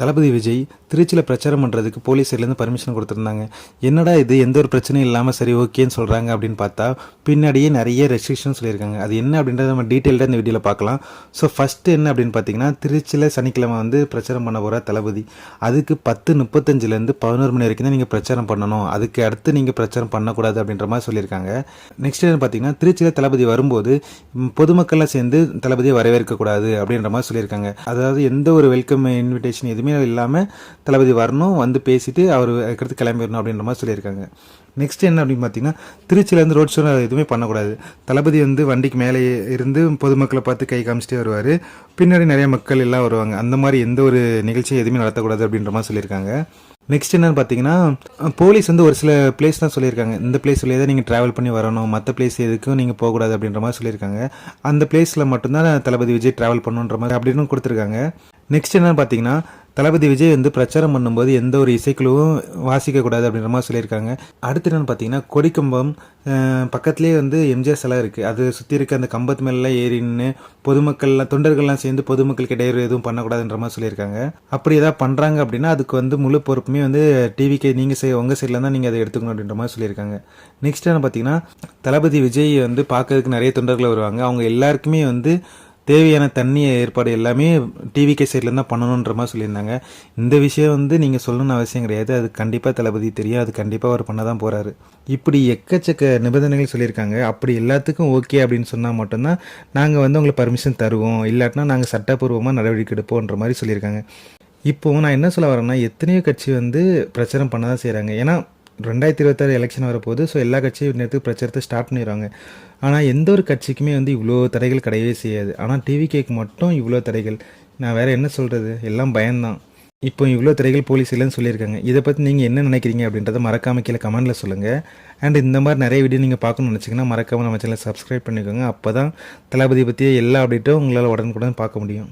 தளபதி விஜய் திருச்சியில் பிரச்சாரம் பண்ணுறதுக்கு போலீஸ் சைட்லேருந்து பர்மிஷன் கொடுத்துருந்தாங்க. என்னடா இது, எந்த ஒரு பிரச்சனையும் இல்லாமல் சரி ஓகேன்னு சொல்கிறாங்க அப்படின்னு பார்த்தா பின்னாடியே நிறைய ரெஸ்ட்ரிக்ஷன் சொல்லியிருக்காங்க. அது என்ன அப்படின்றத நம்ம டீட்டெயில்டாக இந்த வீடியோவில் பார்க்கலாம். ஸோ ஃபஸ்ட்டு என்ன அப்படின்னு பார்த்தீங்கன்னா, திருச்சியில் சனிக்கிழமை வந்து பிரச்சாரம் பண்ண போகிற தளபதி, அதுக்கு 10:35 11 மணி வரைக்கும் தான் நீங்கள் பிரச்சாரம் பண்ணணும், அதுக்கு அடுத்து நீங்கள் பிரச்சாரம் பண்ணக்கூடாது அப்படின்ற மாதிரி சொல்லியிருக்காங்க. நெக்ஸ்ட் என்ன பார்த்தீங்கன்னா, திருச்சியில் தளபதி வரும்போது பொதுமக்கள்லாம் சேர்ந்து தளபதியை வரவேற்கக்கூடாது அப்படின்ற மாதிரி சொல்லியிருக்காங்க. அதாவது எந்த ஒரு வெல்கம் இன்விடேஷன் எதுவுமே இல்லாமல் தளபதி வரணும், வந்து பேசிட்டு அவர் அடுத்து கிளம்பிடணும் அப்படின்ற மாதிரி சொல்லியிருக்காங்க. நெக்ஸ்ட் என்ன அப்படின்னு பார்த்தீங்கன்னா, திருச்சியிலேருந்து ரோட் ஷோ எதுவுமே பண்ணக்கூடாது. தளபதி வந்து வண்டிக்கு மேலே இருந்து பொதுமக்களை பார்த்து கை காமிச்சிட்டே வருவார், பின்னாடி நிறைய மக்கள் எல்லாம் வருவாங்க. அந்த மாதிரி எந்த ஒரு நிகழ்ச்சியும் எதுவுமே நடத்தக்கூடாது அப்படின்ற மாதிரி சொல்லியிருக்காங்க. நெக்ஸ்ட் என்னன்னு பார்த்தீங்கன்னா, போலீஸ் வந்து ஒரு சில பிளேஸ் தான் சொல்லியிருக்காங்க, இந்த பிளேஸ் வழியாக தான் நீங்கள் ட்ராவல் பண்ணி வரணும், மற்ற பிளேஸ் எதுக்கும் நீங்கள் போகக்கூடாது அப்படின்ற மாதிரி சொல்லியிருக்காங்க. அந்த பிளேஸில் மட்டும்தான் தளபதி விஜய் ட்ராவல் பண்ணுன்ற மாதிரி அப்படின்னு கொடுத்துருக்காங்க. நெக்ஸ்ட் என்னன்னு பார்த்தீங்கன்னா, தளபதி விஜய் வந்து பிரச்சாரம் பண்ணும்போது எந்த ஒரு இசைக்குழுவும் வாசிக்கக்கூடாது அப்படின்ற மாதிரி சொல்லியிருக்காங்க. அடுத்து என்னென்னு பார்த்தீங்கன்னா, கொடிக்கம்பம் பக்கத்துலேயே வந்து எம்ஜிஆர் சிலை இருக்குது, அது சுற்றி இருக்க அந்த கம்பத்து மேலாம் ஏறின்னு பொதுமக்கள்லாம் தொண்டர்கள்லாம் சேர்ந்து பொதுமக்களுக்கு இடையூறு எதுவும் பண்ணக்கூடாதுன்ற மாதிரி சொல்லியிருக்காங்க. அப்படி ஏதாவது பண்ணுறாங்க அப்படின்னா அதுக்கு வந்து முழு பொறுப்புமே வந்து டிவிக்கு நீங்கள் உங்கள் சைடில் தான் நீங்கள் அதை எடுத்துக்கணும் அப்படின்ற மாதிரி சொல்லியிருக்காங்க. நெக்ஸ்ட் என்ன பார்த்தீங்கன்னா, தளபதி விஜய் வந்து பார்க்கறதுக்கு நிறைய தொண்டர்கள் வருவாங்க, அவங்க எல்லாருக்குமே வந்து தேவையான தண்ணி ஏற்பாடு எல்லாமே டிவிகே சைட்லேருந்து தான் பண்ணணுன்ற மாதிரி சொல்லியிருந்தாங்க. இந்த விஷயம் வந்து நீங்கள் சொல்லணும்னு அவசியம் கிடையாது, அது கண்டிப்பாக தளபதி தெரியும், அது கண்டிப்பாக அவர் பண்ண தான் போகிறாரு. இப்படி எக்கச்சக்க நிபந்தனைகள் சொல்லியிருக்காங்க. அப்படி எல்லாத்துக்கும் ஓகே அப்படின்னு சொன்னால் மட்டும்தான் நாங்கள் வந்து உங்களுக்கு பர்மிஷன் தருவோம், இல்லாட்டினா நாங்கள் சட்டப்பூர்வமாக நடவடிக்கை எடுப்போன்ற மாதிரி சொல்லியிருக்காங்க. இப்போது நான் என்ன சொல்ல வரேன்னா, எத்தனையோ கட்சி வந்து பிரச்சாரம் பண்ண தான் செய்கிறாங்க. ஏன்னா 2026 எலெக்ஷன் வரப்போகுது. ஸோ எல்லா கட்சியும் நேரத்துக்கு பிரச்சாரத்தை ஸ்டார்ட் பண்ணிடுவாங்க. ஆனால் எந்த ஒரு கட்சிக்குமே வந்து இவ்வளோ தடைகள் கிடையவே செய்யாது. ஆனால் டிவிகேக்கு மட்டும் இவ்வளோ தடைகள். நான் வேறு என்ன சொல்கிறது, எல்லாம் பயம்தான். இப்போ இவ்வளோ தடைகள் போலீஸ் இல்லைன்னு சொல்லியிருக்காங்க. இதை பற்றி நீங்கள் என்ன நினைக்கிறீங்க அப்படின்றத மறக்காமல் கீழே கமெண்ட்டில் சொல்லுங்கள். அண்ட் இந்த மாதிரி நிறைய வீடியோ நீங்கள் பார்க்கணும்னு நினச்சிங்கன்னா மறக்காமல் நம்ம சேனலை சப்ஸ்கிரைப் பண்ணிக்கோங்க. அப்போ தான் தளபதி பற்றிய எல்லா அப்டேட்டும் உங்களால் உடனுக்குடன் பார்க்க முடியும்.